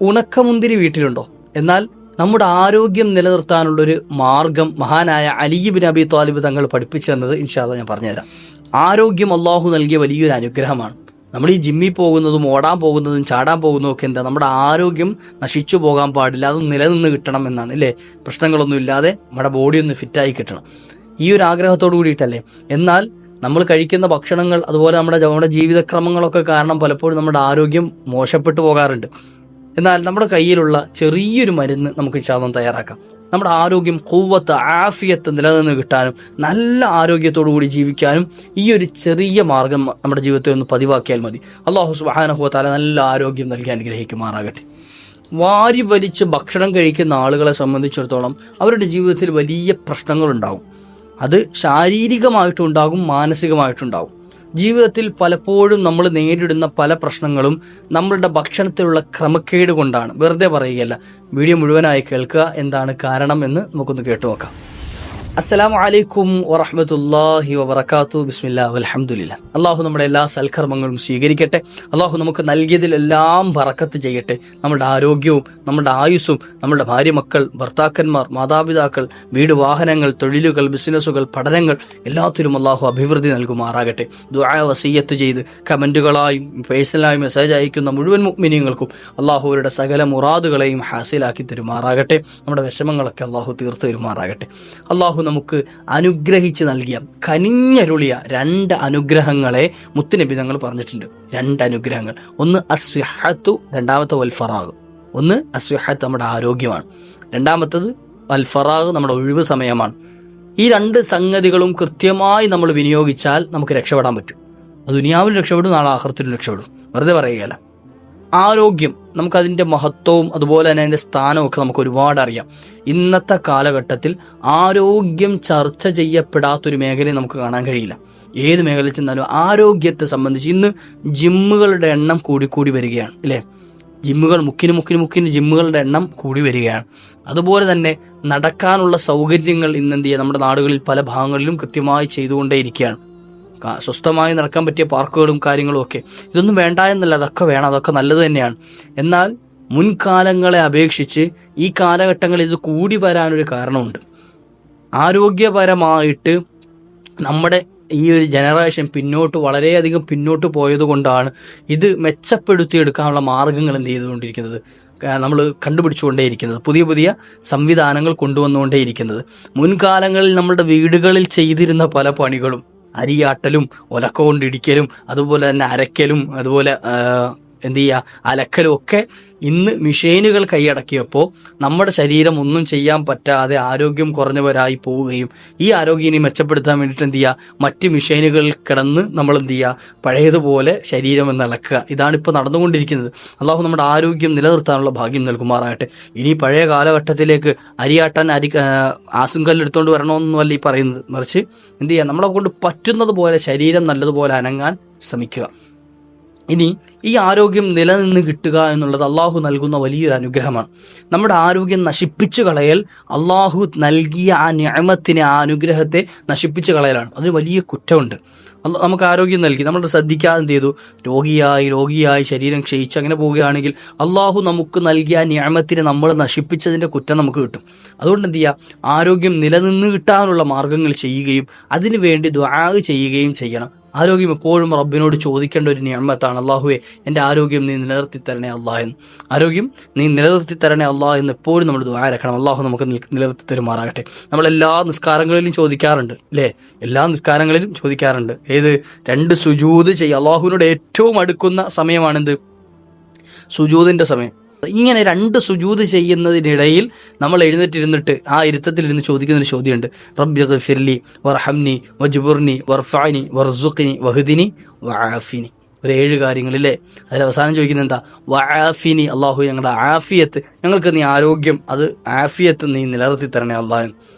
ഉണക്കമുന്തിരി വീട്ടിലുണ്ടോ? എന്നാൽ നമ്മുടെ ആരോഗ്യം നിലനിർത്താനുള്ളൊരു മാർഗം മഹാനായ അലി ഇബ്നു അബി ത്വാലിബ് തങ്ങൾ പഠിപ്പിച്ചു തന്നത് ഇൻഷാ അല്ലാഹ് ഞാൻ പറഞ്ഞുതരാം. ആരോഗ്യം അള്ളാഹു നൽകിയ വലിയൊരു അനുഗ്രഹമാണ്. നമ്മൾ ഈ ജിമ്മിൽ പോകുന്നതും ഓടാൻ പോകുന്നതും ചാടാൻ പോകുന്നതും ഒക്കെ എന്താ, നമ്മുടെ ആരോഗ്യം നശിച്ചു പോകാൻ പാടില്ല, അത് നിലനിന്ന് കിട്ടണം എന്നാണ് അല്ലേ. പ്രശ്നങ്ങളൊന്നും ഇല്ലാതെ നമ്മുടെ ബോഡി ഒന്ന് ഫിറ്റായി കിട്ടണം, ഈ ഒരു ആഗ്രഹത്തോടു കൂടിയിട്ടല്ലേ. എന്നാൽ നമ്മൾ കഴിക്കുന്ന ഭക്ഷണങ്ങൾ അതുപോലെ നമ്മുടെ ജീവിതക്രമങ്ങളൊക്കെ കാരണം പലപ്പോഴും നമ്മുടെ ആരോഗ്യം മോശപ്പെട്ടു പോകാറുണ്ട്. എന്നാൽ നമ്മുടെ കയ്യിലുള്ള ചെറിയൊരു മരുന്ന് നമുക്ക് ഇൻഷാ അല്ലാഹ് തയ്യാറാക്കാം. നമ്മുടെ ആരോഗ്യം ഖുവ്വത്ത് ആഫിയത്ത് നിലനിന്ന് കിട്ടാനും നല്ല ആരോഗ്യത്തോടു കൂടി ജീവിക്കാനും ഈ ഒരു ചെറിയ മാർഗം നമ്മുടെ ജീവിതത്തെ ഒന്ന് പതിവാക്കിയാൽ മതി. അല്ലാഹു സുബ്ഹാനഹു വ തആല നല്ല ആരോഗ്യം നൽകി അനുഗ്രഹിക്കുമാറാകട്ടെ. വാരി വലിച്ച് ഭക്ഷണം കഴിക്കുന്ന ആളുകളെ സംബന്ധിച്ചിടത്തോളം അവരുടെ ജീവിതത്തിൽ വലിയ പ്രശ്നങ്ങളുണ്ടാകും. അത് ശാരീരികമായിട്ടുണ്ടാകും, മാനസികമായിട്ടുണ്ടാകും. ജീവിതത്തിൽ പലപ്പോഴും നമ്മൾ നേരിടുന്ന പല പ്രശ്നങ്ങളും നമ്മളുടെ ഭക്ഷണത്തിലുള്ള ക്രമക്കേട് കൊണ്ടാണ്. വെറുതെ പറയുകയല്ല, വീഡിയോ മുഴുവനായി കേൾക്കുക, എന്താണ് കാരണം എന്ന് നമുക്കൊന്ന് കേട്ടു നോക്കാം. അസ്സലാമു അലൈക്കും വറഹ്മത്തുള്ളാഹി വബറകാതുഹു. ബിസ്മില്ലാഹി വൽഹംദുലില്ലാഹ്. അള്ളാഹു നമ്മുടെ എല്ലാ സൽക്കർമ്മങ്ങളും സ്വീകരിക്കട്ടെ. അള്ളാഹു നമുക്ക് നൽകിയതിലെല്ലാം ബറക്കത്ത് ചെയ്യട്ടെ. നമ്മുടെ ആരോഗ്യവും നമ്മുടെ ആയുസ്സും നമ്മുടെ ഭാര്യ, മക്കൾ, ഭർത്താക്കന്മാർ, മാതാപിതാക്കൾ, വീട്, വാഹനങ്ങൾ, തൊഴിലുകൾ, ബിസിനസ്സുകൾ, പഠനങ്ങൾ എല്ലാത്തിലും അള്ളാഹു അഭിവൃദ്ധി നൽകുമാറാകട്ടെ. ദുആ വസിയ്യത്ത് ചെയ്ത് കമന്റുകളായും പേഴ്സണലായും മെസ്സേജ് അയക്കുന്ന മുഴുവൻ മുഅ്മിനീങ്ങൾക്കും അള്ളാഹു അവരുടെ സകല മുറാദുകളെയും ഹാസിലാക്കി തരുമാറാകട്ടെ. നമ്മുടെ വിഷമങ്ങളൊക്കെ അള്ളാഹു തീർത്ത് തരുമാറാകട്ടെ. അള്ളാഹു നമുക്ക് അനുഗ്രഹിച്ച് നൽകിയ കനിഞ്ഞരുളിയ 2 അനുഗ്രഹങ്ങളെ മുത്തുനബി തങ്ങൾ പറഞ്ഞിട്ടുണ്ട്. 2 അനുഗ്രഹങ്ങൾ, ഒന്ന് അസ്വിഹത്തു, രണ്ടാമത്തെ വൽ ഫറാഗ്. ഒന്ന് അസ്വിഹത്ത് നമ്മുടെ ആരോഗ്യമാണ്, രണ്ടാമത്തത് അൽ ഫറാഗ് നമ്മുടെ ഒഴിവ് സമയമാണ്. ഈ 2 സംഗതികളും കൃത്യമായി നമ്മൾ വിനിയോഗിച്ചാൽ നമുക്ക് രക്ഷപ്പെടാൻ പറ്റും. അത് ദുനിയാവിലും രക്ഷപ്പെടും, നാളെ ആഖിറത്തിലും രക്ഷപ്പെടും. വെറുതെ പറയുകയല്ല. ആരോഗ്യം, നമുക്കതിൻ്റെ മഹത്വവും അതുപോലെ തന്നെ അതിൻ്റെ സ്ഥാനവും ഒക്കെ നമുക്ക് ഒരുപാട് അറിയാം. ഇന്നത്തെ കാലഘട്ടത്തിൽ ആരോഗ്യം ചർച്ച ചെയ്യപ്പെടാത്തൊരു മേഖലയും നമുക്ക് കാണാൻ കഴിയില്ല. ഏത് മേഖലയിൽ ചെന്നാലും ആരോഗ്യത്തെ സംബന്ധിച്ച് ഇന്ന് ജിമ്മുകളുടെ എണ്ണം കൂടി വരികയാണ് അല്ലേ. ജിമ്മുകൾ മുക്കിന് ജിമ്മുകളുടെ എണ്ണം കൂടി വരികയാണ്. അതുപോലെ തന്നെ നടക്കാനുള്ള സൗകര്യങ്ങൾ ഇന്ന് എന്ത് ചെയ്യുക, നമ്മുടെ നാടുകളിൽ പല ഭാഗങ്ങളിലും കൃത്യമായി ചെയ്തുകൊണ്ടേയിരിക്കുകയാണ്. സ്വസ്ഥമായി നടക്കാൻ പറ്റിയ പാർക്കുകളും കാര്യങ്ങളും ഒക്കെ. ഇതൊന്നും വേണ്ട എന്നല്ല, അതൊക്കെ വേണം, അതൊക്കെ നല്ലത് തന്നെയാണ്. എന്നാൽ മുൻകാലങ്ങളെ അപേക്ഷിച്ച് ഈ കാലഘട്ടങ്ങളിൽ ഇത് കൂടി വരാനൊരു കാരണമുണ്ട്. ആരോഗ്യപരമായിട്ട് നമ്മുടെ ഈ ഒരു ജനറേഷൻ വളരെയധികം പിന്നോട്ട് പോയതുകൊണ്ടാണ് ഇത് മെച്ചപ്പെടുത്തിയെടുക്കാനുള്ള മാർഗങ്ങൾ എന്ത് ചെയ്തുകൊണ്ടിരിക്കുന്നത്, നമ്മൾ കണ്ടുപിടിച്ചുകൊണ്ടേയിരിക്കുന്നത്, പുതിയ സംവിധാനങ്ങൾ കൊണ്ടുവന്നുകൊണ്ടേയിരിക്കുന്നത്. മുൻകാലങ്ങളിൽ നമ്മുടെ വീടുകളിൽ ചെയ്തിരുന്ന പല പണികളും, അരിയാട്ടലും ഒലക്ക കൊണ്ടിടിക്കലും അതുപോലെ തന്നെ അരക്കലും അതുപോലെ എന്ത് ചെയ്യുക അലക്കലും ഒക്കെ ഇന്ന് മെഷീനുകൾ കൈയടക്കിയപ്പോൾ നമ്മുടെ ശരീരം ഒന്നും ചെയ്യാൻ പറ്റാതെ ആരോഗ്യം കുറഞ്ഞവരായി പോവുകയും ഈ ആരോഗ്യം ഇനി മെച്ചപ്പെടുത്താൻ വേണ്ടിയിട്ട് എന്ത് ചെയ്യുക, മറ്റ് മെഷീനുകളിൽ കിടന്ന് നമ്മൾ എന്ത് ചെയ്യുക, പഴയതുപോലെ ശരീരം എന്നിളക്കുക. ഇതാണിപ്പോൾ നടന്നുകൊണ്ടിരിക്കുന്നത്. അള്ളാഹു നമ്മുടെ ആരോഗ്യം നിലനിർത്താനുള്ള ഭാഗ്യം നൽകുമാറാകട്ടെ. ഇനി പഴയ കാലഘട്ടത്തിലേക്ക് അരിയാട്ടാൻ ആസുങ്കല്ലെടുത്തുകൊണ്ട് വരണമെന്നല്ല ഈ പറയുന്നത്, മറിച്ച് എന്ത് ചെയ്യുക, നമ്മളെ കൊണ്ട് പറ്റുന്നത് പോലെ ശരീരം നല്ലതുപോലെ അനങ്ങാൻ ശ്രമിക്കുക. ഇനി ഈ ആരോഗ്യം നിലനിന്ന് കിട്ടുക എന്നുള്ളത് അള്ളാഹു നൽകുന്ന വലിയൊരു അനുഗ്രഹമാണ്. നമ്മുടെ ആരോഗ്യം നശിപ്പിച്ചു കളയൽ അള്ളാഹു നൽകിയ ആ നിഅമത്തിനെ, ആ അനുഗ്രഹത്തെ നശിപ്പിച്ചു കളയലാണ്. അതിന് വലിയ കുറ്റമുണ്ട്. നമുക്ക് ആരോഗ്യം നൽകി, നമ്മൾ ശ്രദ്ധിക്കാതെ എന്ത് ചെയ്തു, രോഗിയായി ശരീരം ക്ഷയിച്ച് അങ്ങനെ പോവുകയാണെങ്കിൽ അള്ളാഹു നമുക്ക് നൽകിയ ആ നിഅമത്തിനെ നമ്മൾ നശിപ്പിച്ചതിൻ്റെ കുറ്റം നമുക്ക് കിട്ടും. അതുകൊണ്ട് എന്ത് ചെയ്യുക, ആരോഗ്യം നിലനിന്ന് കിട്ടാനുള്ള മാർഗങ്ങൾ ചെയ്യുകയും അതിനു വേണ്ടി ദുആ ചെയ്യുകയും ചെയ്യണം. ആരോഗ്യം എപ്പോഴും റബ്ബിനോട് ചോദിക്കേണ്ട ഒരു നിഅമത്താണ്. അള്ളാഹുവേ, എൻ്റെ ആരോഗ്യം നീ നിലനിർത്തി തരണേ അള്ളാഹ് എന്ന്. ആരോഗ്യം നീ നിലനിർത്തി തരണേ അള്ളാഹ് എന്ന് എപ്പോഴും നമ്മൾ ദുആ ഇറക്കണം. അള്ളാഹു നമുക്ക് നിലനിർത്തി തരുമാറാകട്ടെ. നമ്മളെല്ലാ നിസ്കാരങ്ങളിലും ചോദിക്കാറുണ്ട് അല്ലേ, എല്ലാ നിസ്കാരങ്ങളിലും ചോദിക്കാറുണ്ട്. ഏത് 2 സുജൂദ് ചെയ്യുക. അള്ളാഹുവിനോട് ഏറ്റവും അടുക്കുന്ന സമയമാണെന്ത്, സുജൂദിൻ്റെ സമയം. ഇങ്ങനെ 2 സുജൂദ് ചെയ്യുന്നതിനിടയിൽ നമ്മൾ എഴുന്നേറ്റിരുന്നിട്ട് ആ ഇരുത്തത്തിലിരുന്ന് ചോദിക്കുന്നൊരു ചോദ്യമുണ്ട്. റബ്ബി ഗ്ഫിർലി വർഹംനി വജ്ബുർനി വർഫഅനി വർസുഖ്നി വഹ്ദിനി വആഫിനി. ഒരു 7 കാര്യങ്ങളില്ലേ, അതിൽ അവസാനം ചോദിക്കുന്നത് എന്താ, വആഫിനി, അള്ളാഹു ഞങ്ങളുടെ ആഫിയത്ത്, ഞങ്ങൾക്ക് നീ ആരോഗ്യം, അത് ആഫിയത്ത് നീ നിലനിർത്തി തരണേ അള്ളാഹ്,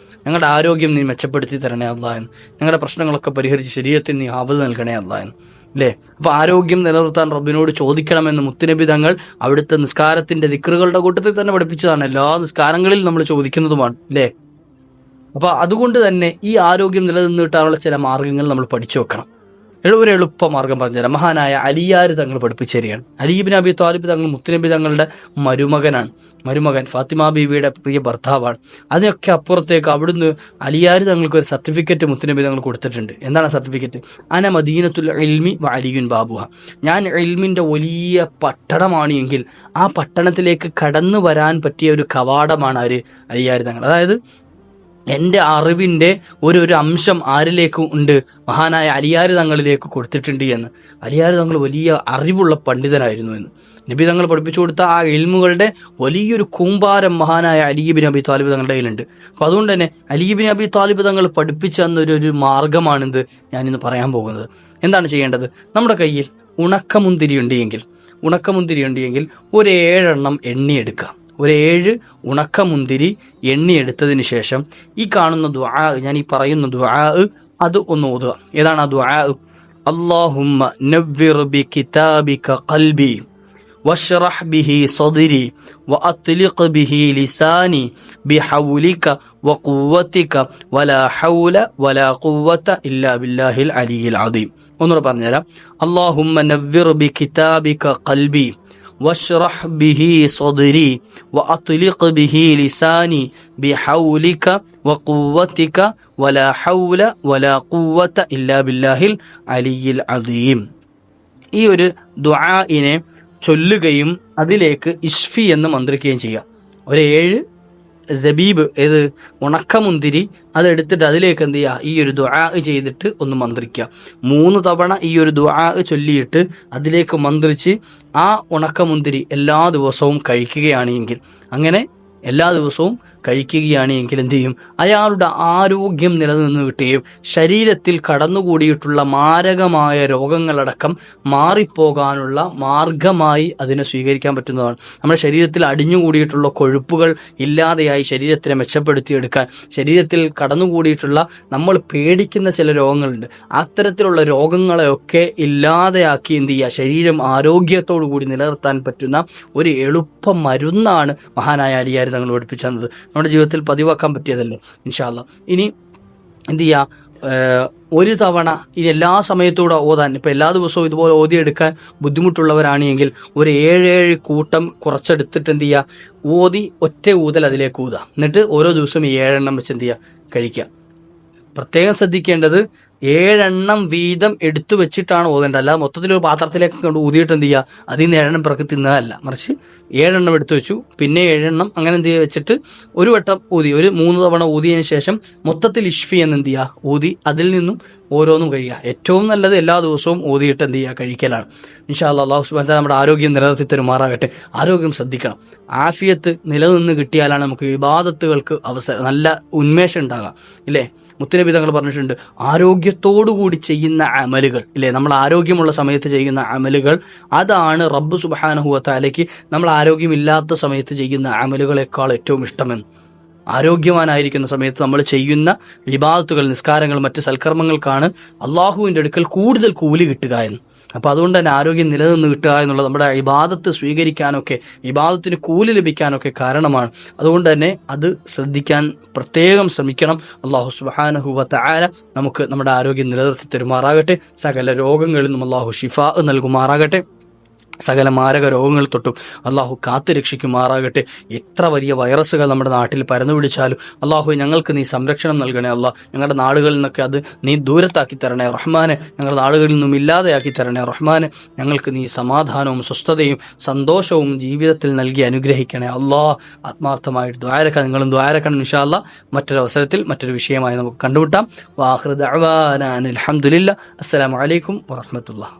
ഞങ്ങളുടെ ആരോഗ്യം നീ മെച്ചപ്പെടുത്തി തരണേ അള്ളാഹ്, ഞങ്ങളുടെ പ്രശ്നങ്ങളൊക്കെ പരിഹരിച്ച് ശരീരത്തിന് നീ ആവത് നൽകണേ അള്ളാഹ് അല്ലേ. അപ്പോൾ ആരോഗ്യം നിലനിർത്താൻ റബ്ബിനോട് ചോദിക്കണമെന്ന് മുത്തുനബി തങ്ങൾ അവിടുത്തെ നിസ്കാരത്തിന്റെ ദിക്റുകളുടെ കൂട്ടത്തിൽ തന്നെ പഠിപ്പിച്ചതാണ്. എല്ലാ നിസ്കാരങ്ങളിലും നമ്മൾ ചോദിക്കുന്നതുമാണ് അല്ലേ. അപ്പോൾ അതുകൊണ്ട് തന്നെ ഈ ആരോഗ്യം നിലനിന്ന് കിട്ടാനുള്ള ചില മാർഗങ്ങൾ നമ്മൾ പഠിച്ചു വെക്കണം. ഒരു എളുപ്പമാർഗം പറഞ്ഞുതരാം. മഹാനായ അലിയാർ തങ്ങൾ പഠിപ്പിച്ചു തരികയാണ്. അലി ഇബ്നു അബി ത്വാലിബ് തങ്ങൾ മുത്തുനബി തങ്ങളുടെ മരുമകൻ ഫാത്തിമ ബീവിയുടെ പ്രിയ ഭർത്താവാണ്. അതിനൊക്കെ അപ്പുറത്തേക്ക് അവിടുന്ന് അലിയാർ തങ്ങൾക്ക് ഒരു സർട്ടിഫിക്കറ്റ് മുത്തുനബി തങ്ങൾ കൊടുത്തിട്ടുണ്ട്. എന്താണ് സർട്ടിഫിക്കറ്റ്? അന മദീനത്തുൽ ഇൽമി വ അലിയുൻ ബാബുഹ. ഞാൻ ഇൽമിൻ്റെ വലിയ പട്ടണമാണ് എങ്കിൽ ആ പട്ടണത്തിലേക്ക് കടന്നു വരാൻ പറ്റിയ ഒരു കവാടമാണ് അലിയാർ തങ്ങൾ. അതായത് എൻ്റെ അറിവിൻ്റെ ഒരു അംശം ആരിലേക്ക് ഉണ്ട്? മഹാനായ അലിയാർ തങ്ങളിലേക്ക് കൊടുത്തിട്ടുണ്ട് എന്ന്. അലിയാർ തങ്ങൾ വലിയ അറിവുള്ള പണ്ഡിതനായിരുന്നു എന്ന് നബി തങ്ങൾ പഠിപ്പിച്ചു കൊടുത്ത ആ ഇൽമുകളുടെ വലിയൊരു കൂമ്പാരം മഹാനായ അലി ഇബ്നു അബി ത്വാലിബ് തങ്ങളുടെ കയ്യിലുണ്ട്. അപ്പോൾ അതുകൊണ്ട് തന്നെ അലി ഇബ്നു അബി ത്വാലിബ് തങ്ങൾ പഠിപ്പിച്ച ഒരു മാർഗമാണിത് ഞാനിന്ന് പറയാൻ പോകുന്നത്. എന്താണ് ചെയ്യേണ്ടത്? നമ്മുടെ കയ്യിൽ ഉണക്കമുന്തിരി ഉണ്ടെങ്കിൽ ഒരു 7 എണ്ണം എണ്ണിയെടുക്കുക. ഒരു 7 ഉണക്കമുന്തിരി എണ്ണിയെടുത്തതിന് ശേഷം ഈ കാണുന്ന ദുആ, ഞാൻ ഈ പറയുന്ന ദുആ അത് ഒന്ന് ഓതുക. ഏതാണ് ആ ദുആ? അല്ലാഹുമ്മ നവ്വിർ ബി കിതാബിക ഖൽബി വശ്റഹ് ബിഹി സദ്രി വഅത്ലിഖ് ബിഹി ലിസാനി ബിഹൗലിക വഖുവ്വതിക വലാ ഹൗല വലാ ഖുവ്വത ഇല്ലാ ബില്ലാഹിൽ അലിയിൽ അദീം. ഒന്നുകൂടെ പറഞ്ഞുതരാം. അല്ലാഹുമ്മ നവ്വിർ ബി കിതാബിക ഖൽബി വശ്റഹ് ബിഹി സദ്രി വഅത്ലിഖ് ബിഹി ലിസാനി ബിഹൗലിക വഖുവ്വതിക വലാ ഹൗല വലാ ഖുവ്വത ഇല്ലാ ബില്ലാഹിൽ അലിയിൽ അദീം. ഈ ഒരു ദുആഇനെ ചൊല്ലുകയും അതിലേക്ക് ഇഷ്ഫി എന്ന് മന്ത്രിക്കുകയും ചെയ്യുക. ഒരു 7 സബീബ്, ഉണക്കമുന്തിരി അതെടുത്തിട്ട് അതിലേക്ക് എന്ത് ചെയ്യുക? ഈ ഒരു ദുആ ചെയ്തിട്ട് ഒന്ന് മന്ത്രിക്കുക. 3 തവണ ഈ ഒരു ദുആ ചൊല്ലിയിട്ട് അതിലേക്ക് മന്ത്രിച്ച് ആ ഉണക്കമുന്തിരി എല്ലാ ദിവസവും കഴിക്കുകയാണെങ്കിൽ, അങ്ങനെ എല്ലാ ദിവസവും കഴിക്കുകയാണെങ്കിൽ എന്ത് ചെയ്യും? അയാളുടെ ആരോഗ്യം നിലനിന്ന് കിട്ടുകയും ശരീരത്തിൽ കടന്നുകൂടിയിട്ടുള്ള മാരകമായ രോഗങ്ങളടക്കം മാറിപ്പോകാനുള്ള മാർഗമായി അതിനെ സ്വീകരിക്കാൻ പറ്റുന്നതാണ്. നമ്മുടെ ശരീരത്തിൽ അടിഞ്ഞുകൂടിയിട്ടുള്ള കൊഴുപ്പുകൾ ഇല്ലാതെയായി ശരീരത്തിനെ മെച്ചപ്പെടുത്തിയെടുക്കാൻ, ശരീരത്തിൽ കടന്നുകൂടിയിട്ടുള്ള നമ്മൾ പേടിക്കുന്ന ചില രോഗങ്ങളുണ്ട്, അത്തരത്തിലുള്ള രോഗങ്ങളെയൊക്കെ ഇല്ലാതെയാക്കി എന്ത് ചെയ്യുക? ശരീരം ആരോഗ്യത്തോടു കൂടി നിലനിർത്താൻ പറ്റുന്ന ഒരു എളുപ്പ മരുന്നാണ് മഹാനായ അലിയാർ തങ്ങൾ പഠിപ്പിച്ചു തന്നത്. നമ്മുടെ ജീവിതത്തിൽ പതിവാക്കാൻ പറ്റിയതല്ലേ ഇൻഷാ അല്ലാഹ്. ഇനി എന്ത് ചെയ്യുക? ഒരു തവണ ഇനി എല്ലാ സമയത്തൂടെ ഓതാൻ, ഇപ്പം എല്ലാ ദിവസവും ഇതുപോലെ ഓതിയെടുക്കാൻ ബുദ്ധിമുട്ടുള്ളവരാണെങ്കിൽ ഒരു 7 കൂട്ടം കുറച്ചെടുത്തിട്ട് എന്ത് ചെയ്യുക? ഓതി ഒറ്റ ഊതൽ അതിലേക്ക് ഊതുക. എന്നിട്ട് ഓരോ ദിവസവും 7 എണ്ണം വെച്ച് എന്ത് ചെയ്യുക? കഴിക്കുക. പ്രത്യേകം ശ്രദ്ധിക്കേണ്ടത് 7 എണ്ണം വീതം എടുത്തു വെച്ചിട്ടാണ് ഓതേണ്ടത്. അല്ലാതെ മൊത്തത്തിലൊരു പാത്രത്തിലേക്ക് കൊണ്ട് ഊതിയിട്ട് എന്ത് ചെയ്യുക? അതിൽ നിന്ന് 7 എണ്ണം പിറക്കി തിന്നതല്ല. മറിച്ച് 7 എണ്ണം എടുത്തു വെച്ചു, പിന്നെ 7 എണ്ണം അങ്ങനെ എന്ത് ചെയ്യുക വെച്ചിട്ട് ഒരു വട്ടം ഊതി, ഒരു 3 തവണ ഊതിയതിന് ശേഷം മൊത്തത്തിൽ ഇഷ്ഫി എന്ന് എന്ത് ചെയ്യുക? ഊതി അതിൽ നിന്നും ഓരോന്നും കഴിയുക. ഏറ്റവും നല്ലത് എല്ലാ ദിവസവും ഓതിയിട്ട് എന്ത് ചെയ്യുക? കഴിക്കലാണ്. ഇൻഷാ അല്ലാഹ്. അല്ലാഹു സുബ്ഹാനഹു വ തആല നമ്മുടെ ആരോഗ്യം നിലനിർത്തി തരുമാറാകട്ടെ. ആരോഗ്യം ശ്രദ്ധിക്കണം. ആഫിയത്ത് നിലനിന്ന് കിട്ടിയാലാണ് നമുക്ക് ഇബാദത്തുകൾക്ക് നല്ല ഉന്മേഷം ഉണ്ടാകുക. ഇല്ലേ? മുത്തുനബി തങ്ങൾ പറഞ്ഞിട്ടുണ്ട്, ആരോഗ്യത്തോടുകൂടി ചെയ്യുന്ന അമലുകൾ, ഇല്ലേ, നമ്മൾ ആരോഗ്യമുള്ള സമയത്ത് ചെയ്യുന്ന അമലുകൾ, അതാണ് റബ്ബ് സുബ്ഹാനഹു വ തആലയ്ക്ക് നമ്മൾ ആരോഗ്യമില്ലാത്ത സമയത്ത് ചെയ്യുന്ന അമലുകളെക്കാൾ ഏറ്റവും ഇഷ്ടമെന്ന്. ആരോഗ്യവാനായിരിക്കുന്ന സമയത്ത് നമ്മൾ ചെയ്യുന്ന ഇബാദത്തുകൾ, നിസ്കാരങ്ങൾ, മറ്റ് സൽക്കർമ്മങ്ങൾക്കാണ് അള്ളാഹുവിൻ്റെ അടുക്കൽ കൂടുതൽ കൂലി കിട്ടുക എന്ന്. അപ്പോൾ അതുകൊണ്ട് തന്നെ ആരോഗ്യം നിലനിന്ന് കിട്ടുക എന്നുള്ളത് നമ്മുടെ ഇബാദത്ത് സ്വീകരിക്കാനൊക്കെ, ഇബാദത്തിന് കൂലി ലഭിക്കാനൊക്കെ കാരണമാണ്. അതുകൊണ്ട് തന്നെ അത് ശ്രദ്ധിക്കാൻ പ്രത്യേകം ശ്രമിക്കണം. അള്ളാഹു സുബ്ഹാനഹു വ തആല നമുക്ക് നമ്മുടെ ആരോഗ്യം നിലനിർത്തി തരുമാറാകട്ടെ. സകല രോഗങ്ങളിൽ നിന്നും അള്ളാഹു ശിഫാ നൽകുമാറാകട്ടെ. സകല മാരക രോഗങ്ങൾ തൊട്ടും അള്ളാഹു കാത്തു രക്ഷിക്കുമാറാകട്ടെ. എത്ര വലിയ വൈറസുകൾ നമ്മുടെ നാട്ടിൽ പരന്നു പിടിച്ചാലും അള്ളാഹു ഞങ്ങൾക്ക് നീ സംരക്ഷണം നൽകണേ അള്ളാഹ്. ഞങ്ങളുടെ നാടുകളിൽ നിന്നൊക്കെ അത് നീ ദൂരത്താക്കി തരണേ റഹ്മാനെ. ഞങ്ങളുടെ നാടുകളിൽ നിന്നും ഇല്ലാതെയാക്കി തരണേ റഹ്മാനെ. ഞങ്ങൾക്ക് നീ സമാധാനവും സ്വസ്ഥതയും സന്തോഷവും ജീവിതത്തിൽ നൽകി അനുഗ്രഹിക്കണേ അള്ളാഹ്. ആത്മാർത്ഥമായിട്ട് ദ്വാരക്കാൻ, നിങ്ങളും ദ്വാരക്കണം ഇൻഷാ അല്ലാഹ്. മറ്റൊരവസരത്തിൽ മറ്റൊരു വിഷയമായി നമുക്ക് കണ്ടുമുട്ടാം. വാഖിറു ദഅ്വാനാ അൽഹംദുലില്ലാഹ്. അസ്സലാമു അലൈക്കും വറഹ്മത്തുള്ളാഹി.